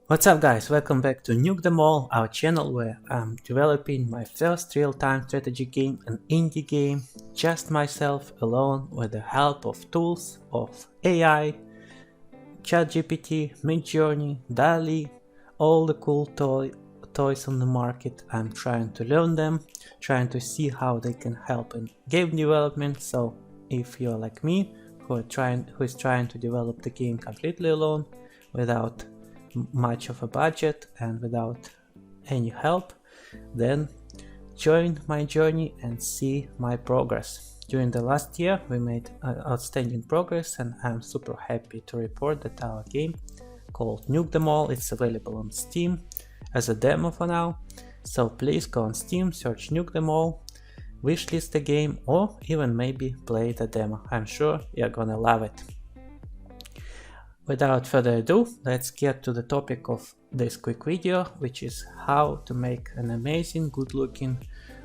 What's up guys, welcome back to Nuke Them All, our channel where I'm developing my first real-time strategy game, an indie game, just myself alone with the help of tools of AI, ChatGPT, Midjourney, DALL-E, all the cool toys on the market. I'm trying to learn them, trying to see how they can help in game development. So if you're like me, who is trying to develop the game completely alone without much of a budget and without any help, then join my journey and see my progress. During the last year we made outstanding progress, and I'm super happy to report that our game called Nuke Them All, it's available on Steam as a demo for now. So please go on Steam, search Nuke Them All, wishlist the game, or even maybe play the demo. I'm sure you're gonna love it. Without further ado, let's get to the topic of this quick video, which is how to make an amazing, good-looking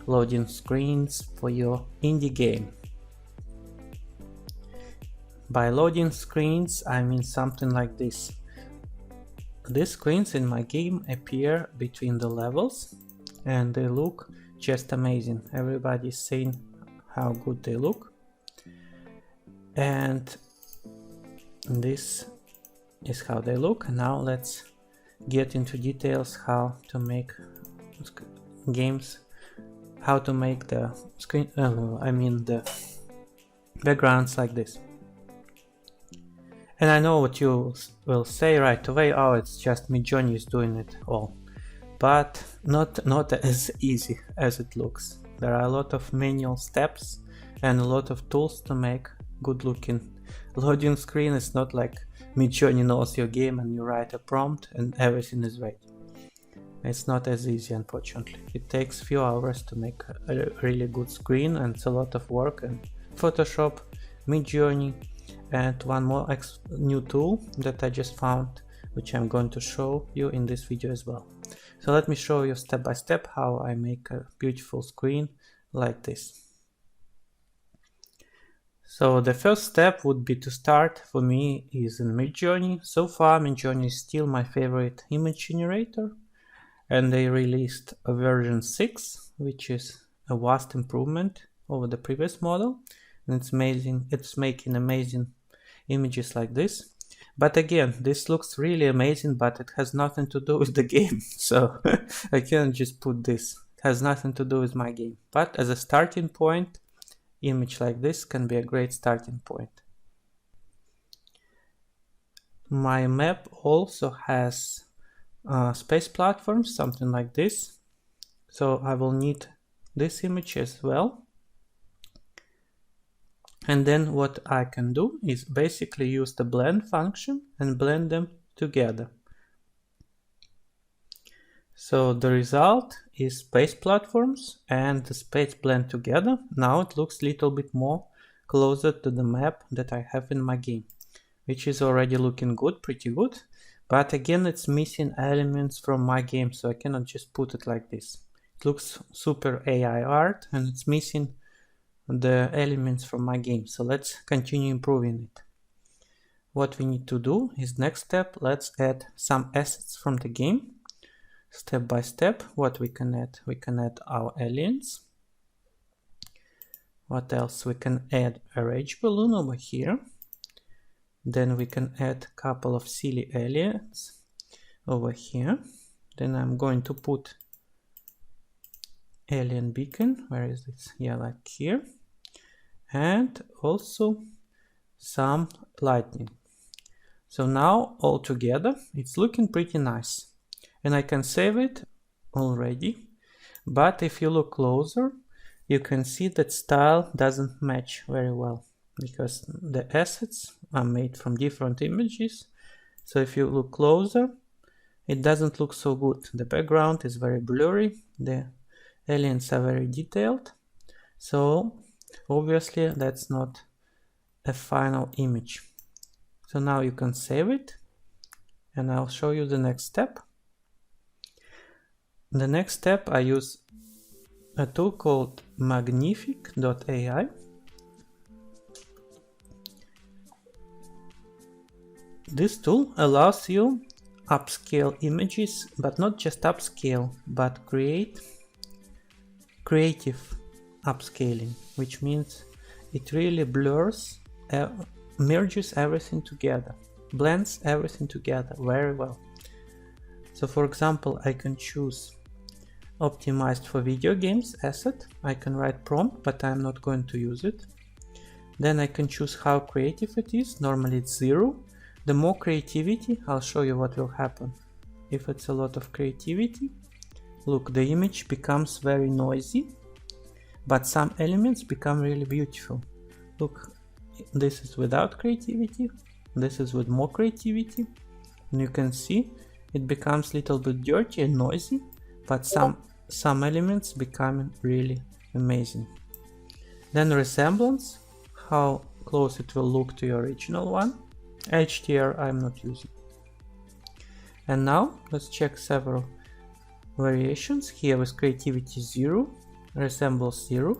loading screens for your indie game. By loading screens, I mean something like this. These screens in my game appear between the levels, and they look just amazing. Everybody's saying how good they look. And this is how they look. Now let's get into details how to make games, how to make the screen, the backgrounds like this. And I know what you will say right away, oh, it's just Midjourney is doing it all. But not as easy as it looks. There are a lot of manual steps and a lot of tools to make good looking loading screen. It's not like Midjourney knows your game and you write a prompt and everything is ready. It's not as easy, unfortunately. It takes few hours to make a really good screen, and it's a lot of work in Photoshop, Midjourney, and one more new tool that I just found, which I'm going to show you in this video as well. So let me show you step by step how I make a beautiful screen like this. So the first step would be to start, for me, is in Midjourney. So far Midjourney is still my favorite image generator, and they released a version 6, which is a vast improvement over the previous model, and it's amazing. It's making amazing images like this. But again, this looks really amazing, but it has nothing to do with the game. So I can't just put this. It has nothing to do with my game. But as a starting point, image like this can be a great starting point. My map also has space platforms, something like this. So I will need this image as well. And then what I can do is basically use the blend function and blend them together. So the result is space platforms and the space blend together. Now it looks a little bit more closer to the map that I have in my game, which is already looking good, pretty good. But again, it's missing elements from my game, so I cannot just put it like this. It looks super AI art and it's missing the elements from my game. So let's continue improving it. What we need to do is, next step, let's add some assets from the game. Step by step, what we can add our aliens. What else? We can add a rage balloon over here. Then we can add a couple of silly aliens over here. Then I'm going to put alien beacon. Where is this? Yeah, like here. And also some lightning. So now all together it's looking pretty nice, and I can save it already. But if you look closer, you can see that style doesn't match very well because the assets are made from different images. So if you look closer, it doesn't look so good. The background is very blurry, the aliens are very detailed, so obviously that's not a final image. So now you can save it, and I'll show you the next step. The next step, I use a tool called Magnific.ai. This tool allows you upscale images, but not just upscale, but create creative upscaling, which means it really blurs, merges everything together, blends everything together very well. So for example, I can choose optimized for video games asset. I can write prompt, but I'm not going to use it. Then I can choose how creative it is. Normally it's 0. The more creativity, I'll show you what will happen. If it's a lot of creativity, look, the image becomes very noisy, but some elements become really beautiful. Look, this is without creativity, this is with more creativity, and you can see it becomes a little bit dirty and noisy, but some elements becoming really amazing. Then resemblance, how close it will look to your original one. HDR I'm not using. And now let's check several variations. Here with creativity 0, resembles 0.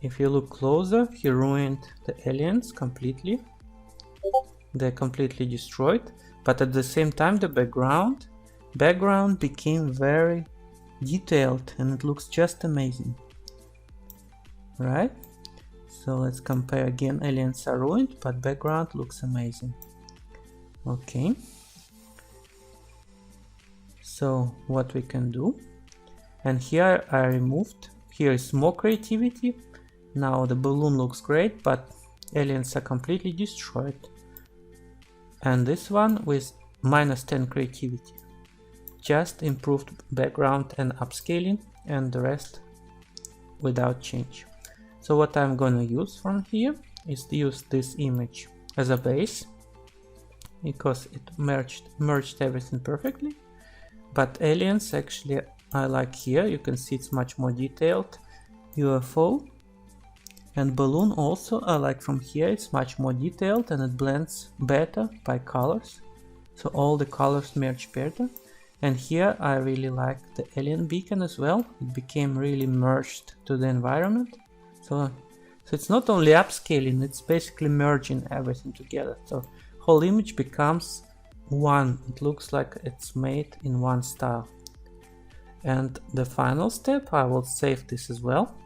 If you look closer, he ruined the aliens completely. They're completely destroyed, but at the same time the background became very detailed and it looks just amazing. Right? So let's compare again. Aliens are ruined, but background looks amazing. Okay. So what we can do, and here I removed, here is more creativity. Now the balloon looks great, but aliens are completely destroyed. And this one with -10 creativity, just improved background and upscaling, and the rest without change. So what I'm gonna use from here is to use this image as a base, because it merged everything perfectly. But aliens actually I like here, you can see it's much more detailed. UFO and balloon also I like from here, it's much more detailed and it blends better by colors. So all the colors merge better. And here I really like the alien beacon as well, it became really merged to the environment. So it's not only upscaling, it's basically merging everything together. So whole image becomes one, it looks like it's made in one style. And the final step, I will save this as well.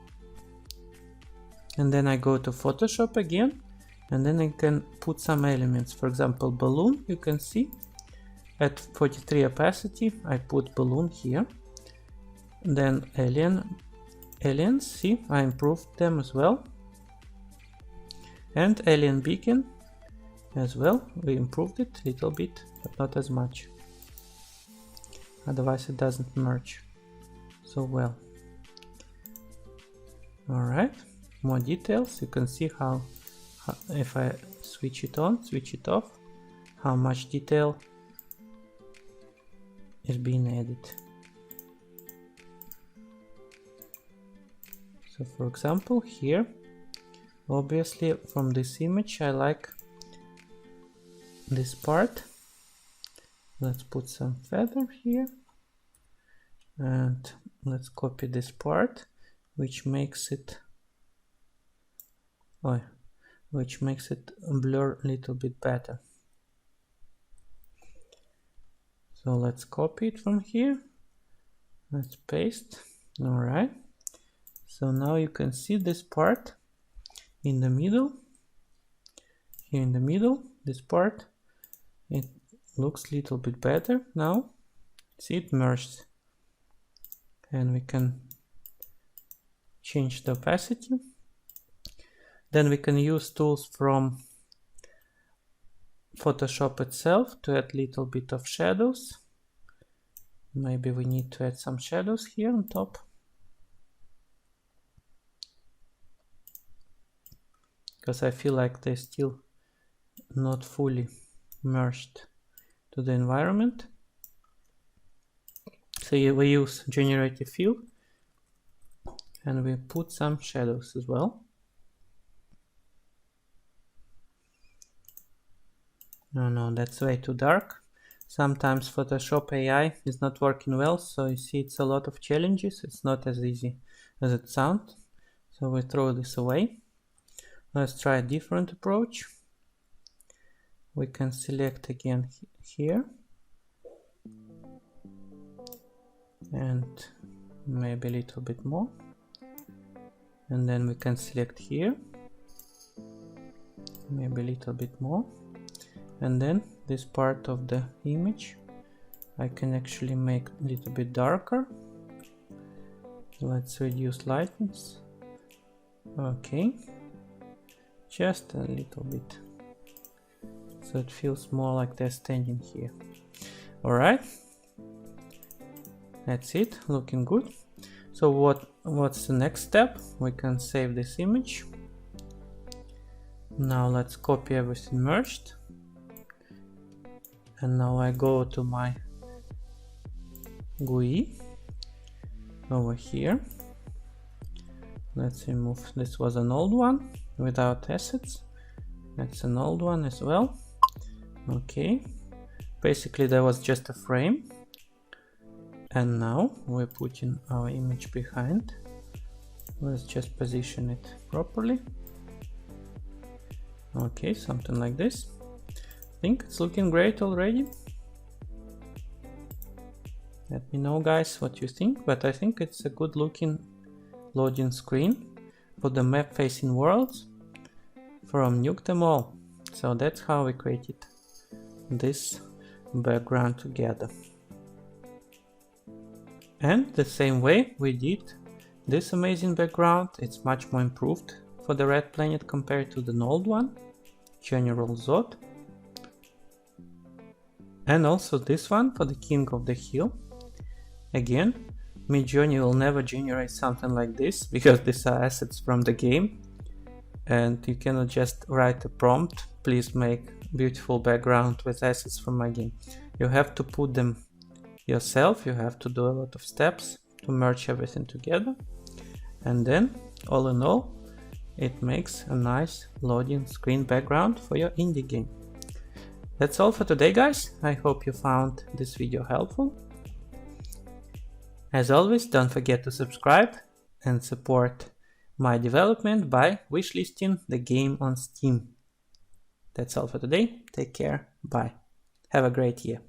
And then I go to Photoshop again, and then I can put some elements. For example, balloon, you can see at 43 opacity, I put balloon here. Then aliens, see, I improved them as well. And alien beacon as well, we improved it a little bit, but not as much. Otherwise it doesn't merge so well. Alright, more details, you can see how if I switch it on, switch it off, how much detail is being added. So for example here, obviously from this image I like this part. Let's put some feather here and let's copy this part, which makes it blur a little bit better. So let's copy it from here, let's paste. All right, so now you can see this part in the middle, here in the middle, this part, it looks a little bit better now. See, it merged. And we can change the opacity. Then we can use tools from Photoshop itself to add a little bit of shadows. Maybe we need to add some shadows here on top. Because I feel like they're still not fully merged to the environment. So we use generative fill and we put some shadows as well. No, that's way too dark. Sometimes Photoshop AI is not working well, so you see it's a lot of challenges. It's not as easy as it sounds. So we throw this away. Let's try a different approach. We can select again here and maybe a little bit more, and then we can select here, maybe a little bit more, and then this part of the image I can actually make a little bit darker. Let's reduce lightness. Okay, just a little bit, so it feels more like they're standing here. Alright, that's it, looking good. So what's the next step? We can save this image. Now let's copy everything merged, and now I go to my GUI over here. Let's remove, this was an old one without assets. That's an old one as well. Okay, basically there was just a frame, and now we're putting our image behind. Let's just position it properly. Okay, something like this. I think it's looking great already. Let me know, guys, what you think, but I think it's a good looking loading screen for the map facing worlds from Nuke Them All. So that's how we created this background together. And the same way we did this amazing background, it's much more improved for the red planet compared to the old one, General Zod. And also this one for the King of the Hill. Again, Midjourney will never generate something like this because these are assets from the game, and you cannot just write a prompt, please make beautiful background with assets from my game. You have to put them yourself, you have to do a lot of steps to merge everything together, and then all in all it makes a nice loading screen background for your indie game. That's all for today, guys. I hope you found this video helpful. As always, don't forget to subscribe and support my development by wishlisting the game on Steam. That's all for today. Take care. Bye. Have a great year.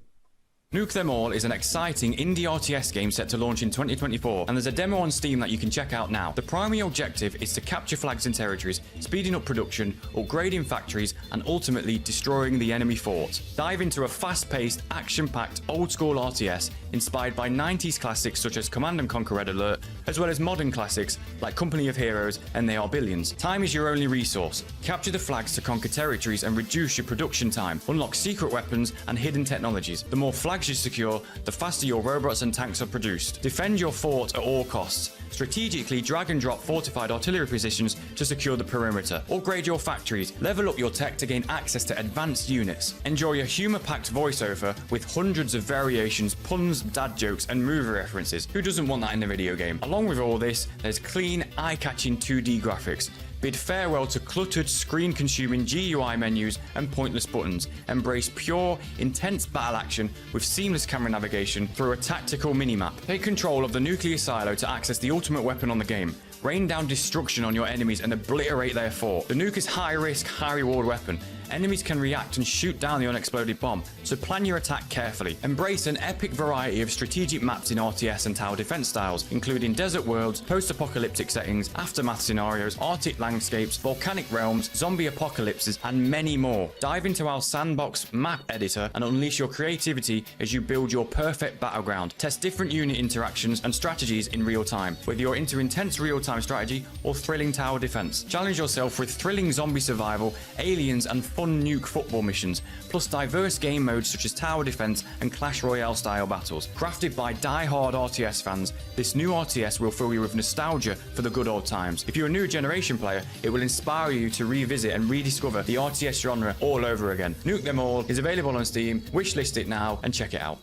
Nuke Them All is an exciting indie RTS game set to launch in 2024, and there's a demo on Steam that you can check out now. The primary objective is to capture flags and territories, speeding up production, upgrading factories, and ultimately destroying the enemy fort. Dive into a fast-paced, action-packed, old-school RTS inspired by 90s classics such as Command & Conquer Red Alert, as well as modern classics like Company of Heroes and They Are Billions. Time is your only resource. Capture the flags to conquer territories and reduce your production time. Unlock secret weapons and hidden technologies. The more flags you secure, the faster your robots and tanks are produced. Defend your fort at all costs. Strategically drag and drop fortified artillery positions to secure the perimeter. Upgrade your factories. Level up your tech to gain access to advanced units. Enjoy a humor-packed voiceover with hundreds of variations, puns, dad jokes, and movie references. Who doesn't want that in a video game? Along with all this, there's clean, eye-catching 2D graphics. Bid farewell to cluttered, screen-consuming GUI menus and pointless buttons. Embrace pure, intense battle action with seamless camera navigation through a tactical minimap. Take control of the nuclear silo to access the ultimate weapon on the game. Rain down destruction on your enemies and obliterate their fort. The nuke is high-risk, high-reward weapon. Enemies can react and shoot down the unexploded bomb, so plan your attack carefully. Embrace an epic variety of strategic maps in RTS and tower defense styles, including desert worlds, post-apocalyptic settings, aftermath scenarios, Arctic landscapes, volcanic realms, zombie apocalypses, and many more. Dive into our Sandbox map editor and unleash your creativity as you build your perfect battleground. Test different unit interactions and strategies in real time, whether you're into intense real-time strategy or thrilling tower defense. Challenge yourself with thrilling zombie survival, aliens, and fun nuke football missions, plus diverse game modes such as tower defense and Clash Royale style battles. Crafted by die-hard RTS fans, this new RTS will fill you with nostalgia for the good old times. If you're a new generation player, it will inspire you to revisit and rediscover the RTS genre all over again. Nuke Them All is available on Steam, wishlist it now and check it out.